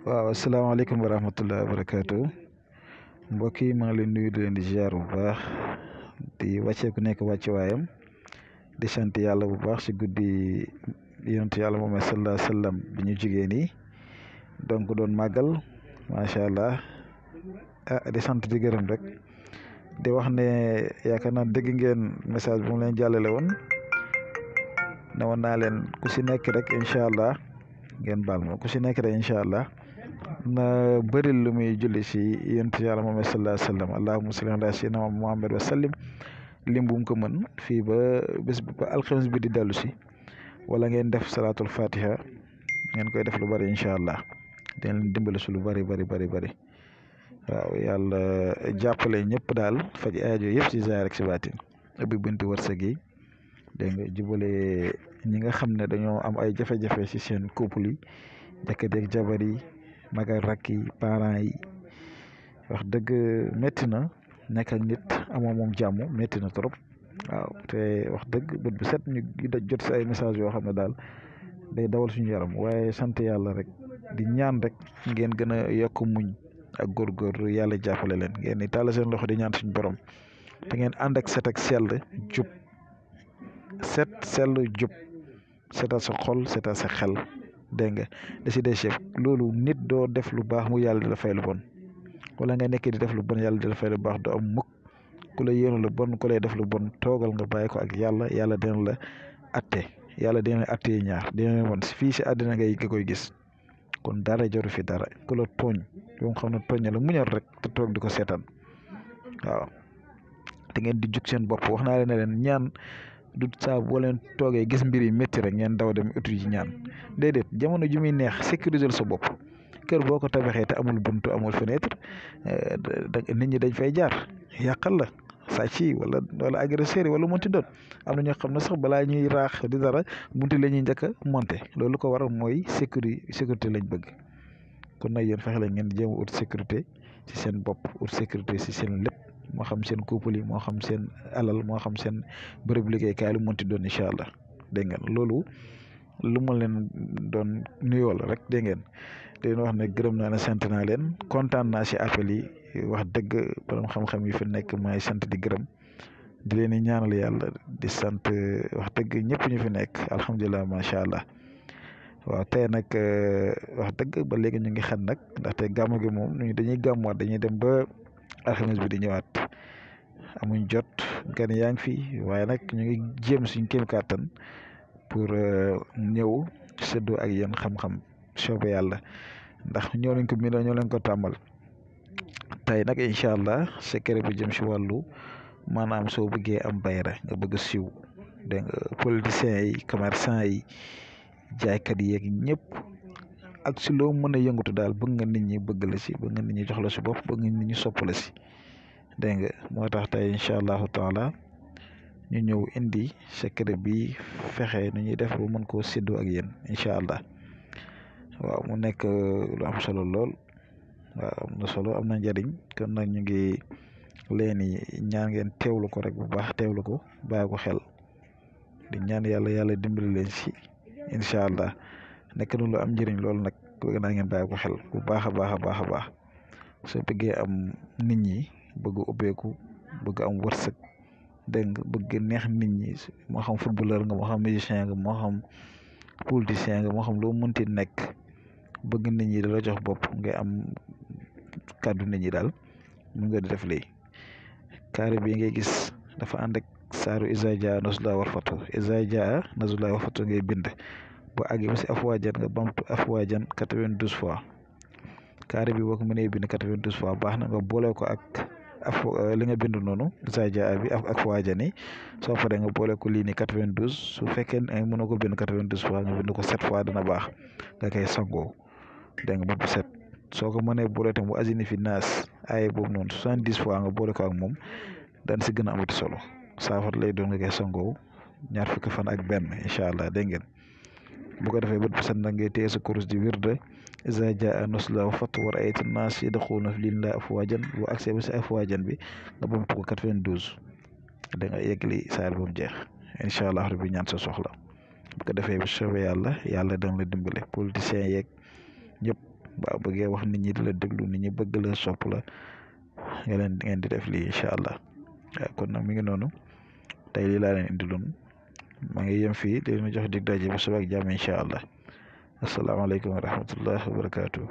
waaw asalaamaaleykum wa rahmatulah wa barakaatu mbokk yi maa ngi leen nuyu di leen di ziar bu baax di wàccee ku nekk wàcce waayam di sant yàlla bu baax si guddi yonent yàlla moom sallallahu alayhi wa sallam bi ñu jigéen yi donc doon màggal macha allah di sant di gërëm rek di wax ne yaakaar naa dégg ngeen message bi mu leen jàllale woon ne woon naa leen ku si nekk rek incha allah ngeen baal ma ku si nekk rek incha allah na bëri lu muy julli si yonent yàlla moom sallallahu alayhi wa sallam allahumma salli ala sayyidina Muhammad wa sallim lim bu mu ko mën fii ba bés ba alxames bi di dellu si wala ngeen def salaatul fatiha ngeen koy def lu bëri incha allah dina leen dimbali si lu bëri bëri waaw yàlla jàppale ñëpp daal faj aajo yëpp si zaahir ak si baatin ubbi bunti wërsëg yi dégg nga jubale ñi nga xam ne dañoo am ay jafe-jafe si seen couple yi jëkkër ak jabar yi mag ak rakk yi parents yi wax dëgg métti na nekk ak nit amoo moom jàmm métti na trop waaw te wax dëgg bët bu set ñu jot si ay message yoo xam ne daal day dawal suñu yaram waaye sant yàlla rek di ñaan rek ngeen gën a yokk muñ ak góorgóorlu yàlla jàppale leen ngeen ni tàll seen loxo di ñaan suñu borom te ngeen ànd ak set ak sell jub set sell jub setal sa xol setal sa xel dégg nga da si des chef loolu nit doo def lu baax mu yàlla di la fay lu bon wala nga nekk di def lu bon yàlla di la fay lu baax doo am mukk ku la yéenu lu bon ku lay def lu bon toogal nga bàyyi ko ak yàlla yàlla dina la atte yàlla dina la attee ñaar dina la won fii si àddina nga koy gis kon dara jaru fi dara ku la tooñ yoo xam ne tooñ la muñal rek te toog di ko seetaan waaw te ngeen di jug seen bopp wax naa leen ne leen ñaan du saa boo leen toogee gis mbir yi métti rek ngeen daw dem uti ji ñaan déedéet jamono ju muy neex sécuriser sa bopp kër boo ko tabaxee te amul buntu amul fenêtre nit ñi dañ fay jaar yàqal la sàcc yi wala agresseur yi wala monti doon am na ñoo xam ne sax balaa ñuy raax di dara buntu la ñuy njëkk a monter loolu ko waral mooy sécurité lañ bëgg kon nag yéen fexe la ngeen jéem a ut sécurité ci seen bopp ut sécurité ci seen lépp moo xam seen couple yi moo xam seen alal moo xam seen bërëb liggéeykaay lu monti doon incha allah dégg ngeen loolu lu ma leen doon nuyoo la rek dégg ngeen di leen wax ne gërëm naa ne sant naa leen kontaan naa si appel yi wax dëgg borom xam-xam yi fi nekk maay sant di gërëm di leen ñaanal yàlla di sant wax dëgg ñëpp ñu fi nekk alhamdulilah macha allah waaw tey nag wax dëgg ba léegi ñu ngi xat nag ndaxte gàmmu gi moom dañuy gàmmuwaat dañuy dem ba alxames bi di ñëwaat amuñ jot gan yaa ngi fi waaye nag ñu ngi jéem suñ kéem kàttan pour ñëw séddoo ak yéen xam-xam soobee yàlla ndax ñoo leen ko miinoo ñoo leen ko tàmmal tey nag incha allah secret bi jëm si wàllu maanaam soo bëggee am bayra nga bëgg siw dégg nga politiciens yi commerçant yi jaaykat yi yeeg ñëpp ak si loo mën a yëngatu daal bëgg nga nit ñi bëgg la si bëgg nga nit ñi jox la si bopp bëgg nga nit ñi sopp la si dégg nga moo tax tey incha allahu taala ñu ñëw indi secret bi fexe nu ñuy def ba mën koo séddoo ak yéen incha allah waaw mu nekk lu am solo lool waaw am na solo am na njëriñ kon nag ñu ngi leen ñaan ngeen teewlu ko rek bu baax teewlu ko bàyyi ko xel di ñaan yàlla dimbali leen si incha allah nekk na lu am njëriñ loolu nag bëgg naa ngeen bàyyi ko xel bu baax a baax soo bëggee am nit ñi bëgg ubbeeku bëgg am wërsëg dégg nga bëgg neex nit ñi moo xam footballeur nga moo xam musicien nga moo xam politicien nga moo xam loo mënti nekk bëgg nit ñi dala jox bopp nga am kàddu nit ñi daal mun nga di def lii carré bi ngay gis dafa ànd ak saaru isa jaa nasula war fatu isa jaa nasula war fatu ngay bind bu àggee ba si afwaajan nga bamtu afwaajan 92 fois carré bi boo ko mënee bind 92 fois baax na nga boole ko ak li nga bind noonu isa jaa bi ak afwaajan yi soo paree nga boole ko lii ni 92 su fekkee ne mënoo ko bind 92 fois nga bind ko 7 fois dana baax nga koy sangoo dégg nga bu set soo ko mënee boole tam bu azini fi naas ay boobu noonu 70 fois nga boole ko ak moom daan si gën a amati solo saafara lay doon nga koy sangoo ñaar fukki fan ak benn incha allah dégg ngeen bu ko defee bët bu set nag ngay téye sa kurus di wirde iza jaa nasrullahi wal fath wa ra'ayta an-naas yadkhuluuna fi diinillahi afwaajan bu accès ba si afwaajan bi nga bamtu ko 92 da nga yeggali saar ba mu jeex incha allah rabbi ñaan sa soxla bu ko defee bu soobee yàlla dana la dimbale politiciens yeeg ñëpp ba bëggee wax nit ñi di la déglu nit ñi bëgg la sopp la ngeen di def lii incha allah kon nag mi ngi noonu tey lii laa leen indiloon maa ngi yem fii di leen jox dig daje ba suba ak jàmm incha allah asalaamaaleykum wa rahmatullah wa barakaatu.